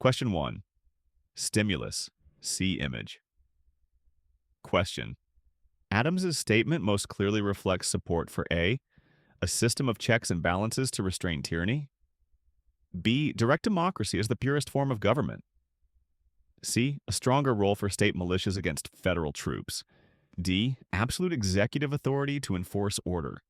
Question 1. Stimulus. See image. Question. Adams's statement most clearly reflects support for a system of checks and balances to restrain tyranny. B. Direct democracy is the purest form of government. C. A stronger role for state militias against federal troops. D. Absolute executive authority to enforce order.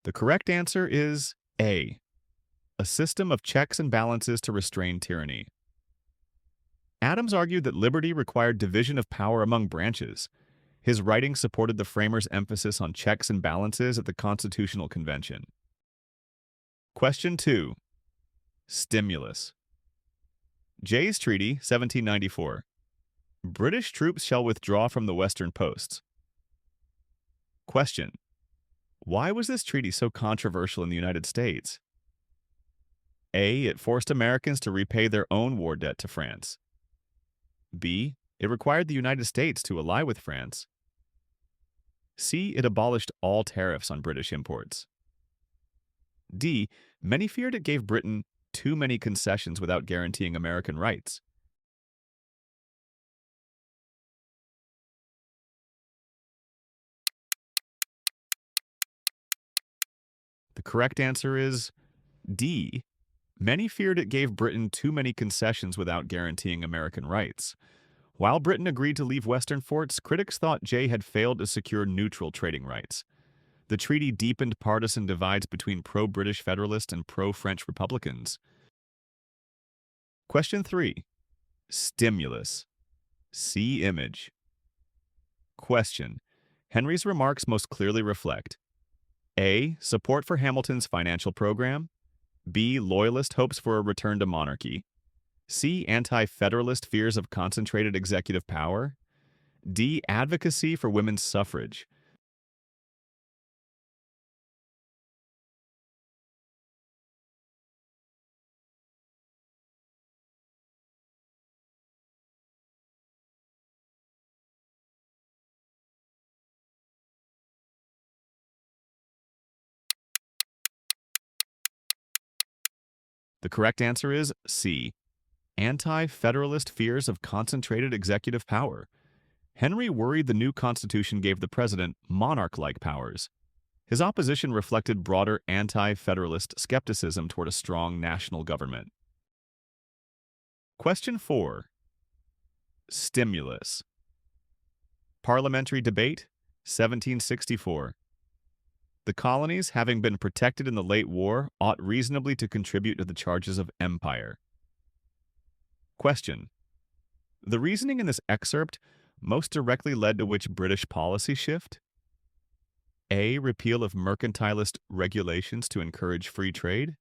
The correct answer is A. A system of checks and balances to restrain tyranny. Adams argued that liberty required division of power among branches. His writings supported the framers' emphasis on checks and balances at the Constitutional Convention. Question 2. Stimulus. Jay's Treaty, 1794. British troops shall withdraw from the western posts. Question. Why was this treaty so controversial in the United States? A. It forced Americans to repay their own war debt to France. B. It required the United States to ally with France. C. It abolished all tariffs on British imports. D. Many feared it gave Britain too many concessions without guaranteeing American rights. The correct answer is D. Many feared it gave Britain too many concessions without guaranteeing American rights. While Britain agreed to leave Western forts, critics thought Jay had failed to secure neutral trading rights. The treaty deepened partisan divides between pro-British Federalists and pro-French Republicans. Question 3. Stimulus. See image. Question. Henry's remarks most clearly reflect A. Support for Hamilton's financial program. B. Loyalist hopes for a return to monarchy. C. Anti-federalist fears of concentrated executive power. D. Advocacy for women's suffrage. The correct answer is C. Anti-federalist fears of concentrated executive power. Henry worried the new Constitution gave the president monarch-like powers. His opposition reflected broader anti-federalist skepticism toward a strong national government. Question 4. Stimulus. Parliamentary debate, 1764. The colonies, having been protected in the late war, ought reasonably to contribute to the charges of empire. Question. The reasoning in this excerpt most directly led to which British policy shift? A. Repeal of mercantilist regulations to encourage free trade.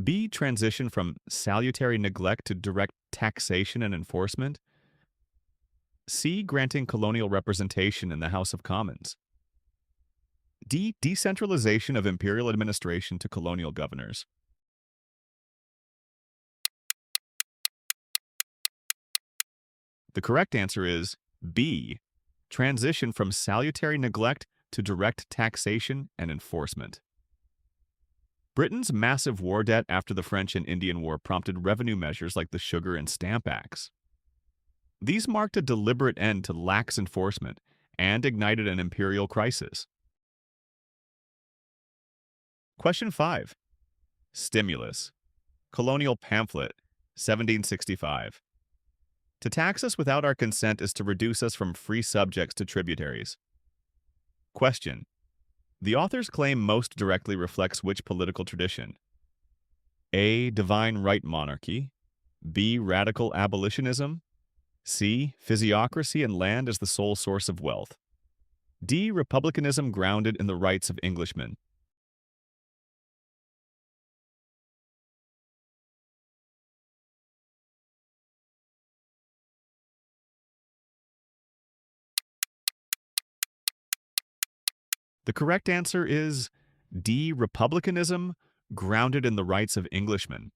B. Transition from salutary neglect to direct taxation and enforcement. C. Granting colonial representation in the House of Commons. D. Decentralization of imperial administration to colonial governors. The correct answer is B. Transition from salutary neglect to direct taxation and enforcement. Britain's massive war debt after the French and Indian War prompted revenue measures like the Sugar and Stamp Acts. These marked a deliberate end to lax enforcement and ignited an imperial crisis. Question 5. Stimulus. Colonial pamphlet, 1765. To tax us without our consent is to reduce us from free subjects to tributaries. Question. The author's claim most directly reflects which political tradition? A. Divine right monarchy. B. Radical abolitionism. C. Physiocracy and land as the sole source of wealth. D. Republicanism grounded in the rights of Englishmen. The correct answer is D. Republicanism, grounded in the rights of Englishmen.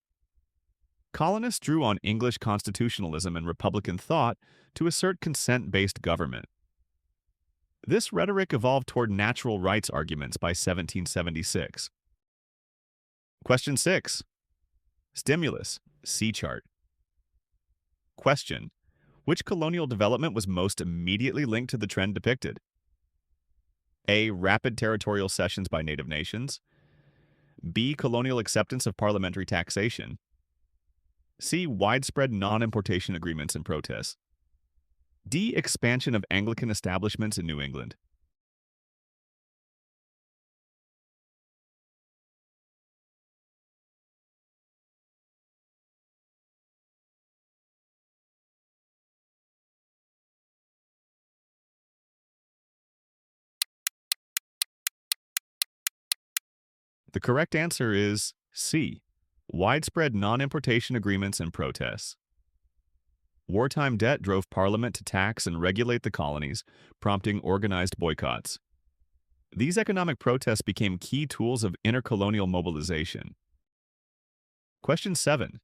Colonists drew on English constitutionalism and republican thought to assert consent-based government. This rhetoric evolved toward natural rights arguments by 1776. Question 6. Stimulus. C chart. Question. Which colonial development was most immediately linked to the trend depicted? A. Rapid territorial cessions by native nations. B. Colonial acceptance of parliamentary taxation. C. Widespread non-importation agreements and protests. D. Expansion of Anglican establishments in New England. The correct answer is C. Widespread non-importation agreements and protests. Wartime debt drove Parliament to tax and regulate the colonies, prompting organized boycotts. These economic protests became key tools of intercolonial mobilization. Question 7.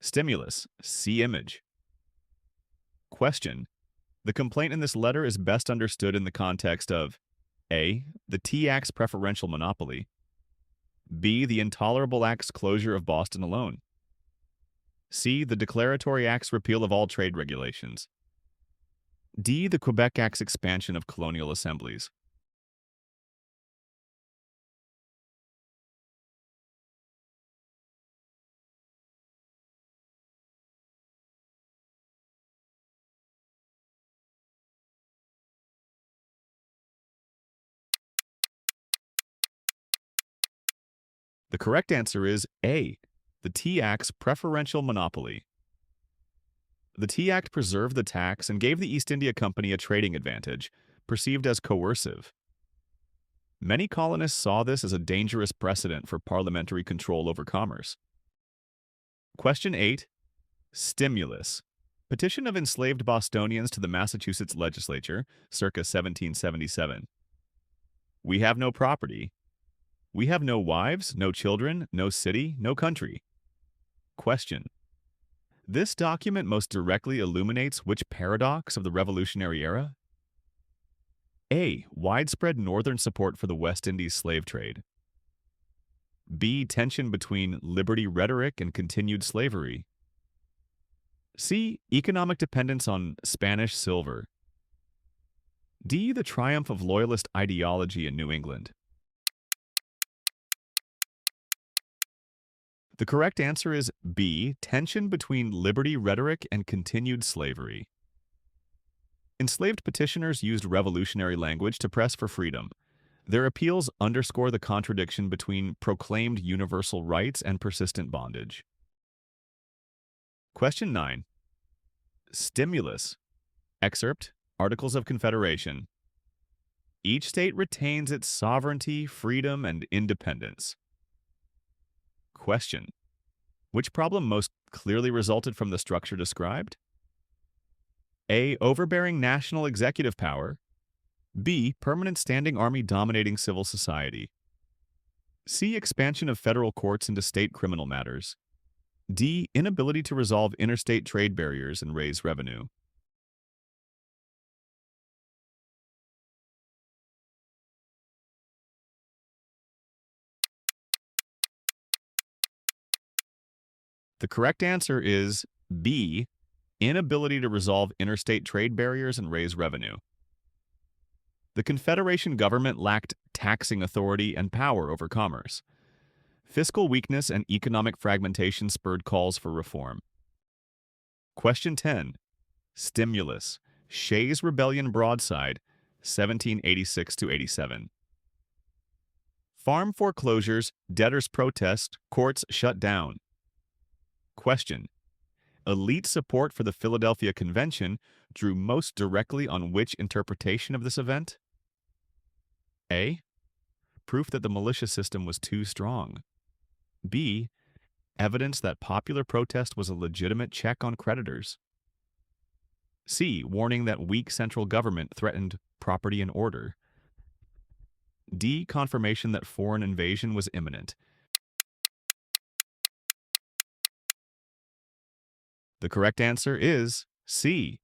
Stimulus. See image. Question. The complaint in this letter is best understood in the context of A. The Tea Act's preferential monopoly. B. The Intolerable Acts closure of Boston alone. C. The Declaratory Act's repeal of all trade regulations. D. The Quebec Act's expansion of colonial assemblies. The correct answer is A. The Tea Act's preferential monopoly. The Tea Act preserved the tax and gave the East India Company a trading advantage, perceived as coercive. Many colonists saw this as a dangerous precedent for parliamentary control over commerce. Question 8. Stimulus. Petition of enslaved Bostonians to the Massachusetts legislature, circa 1777. We have no property. We have no wives, no children, no city, no country. Question. This document most directly illuminates which paradox of the Revolutionary era? A. Widespread northern support for the West Indies slave trade. B. Tension between liberty rhetoric and continued slavery. C. Economic dependence on Spanish silver. D. The triumph of loyalist ideology in New England. The correct answer is B. Tension between liberty rhetoric and continued slavery. Enslaved petitioners used revolutionary language to press for freedom. Their appeals underscore the contradiction between proclaimed universal rights and persistent bondage. Question 9. Stimulus. Excerpt, Articles of Confederation. Each state retains its sovereignty, freedom, and independence. Question. Which problem most clearly resulted from the structure described? A. Overbearing national executive power. B. Permanent standing army dominating civil society. C. Expansion of federal courts into state criminal matters. D. Inability to resolve interstate trade barriers and raise revenue. The correct answer is B. Inability to resolve interstate trade barriers and raise revenue. The Confederation government lacked taxing authority and power over commerce. Fiscal weakness and economic fragmentation spurred calls for reform. Question 10. Stimulus. Shays Rebellion broadside, 1786-87. Farm foreclosures, debtors protest, courts shut down. Question. Elite support for the Philadelphia Convention drew most directly on which interpretation of this event? A. Proof that the militia system was too strong. B. Evidence that popular protest was a legitimate check on creditors. C. Warning that weak central government threatened property and order. D. Confirmation that foreign invasion was imminent. The correct answer is C.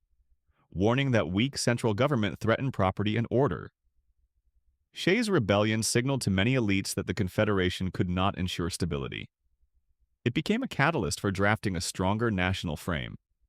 Warning that weak central government threatened property and order. Shays Rebellion signaled to many elites that the Confederation could not ensure stability. It became a catalyst for drafting a stronger national frame.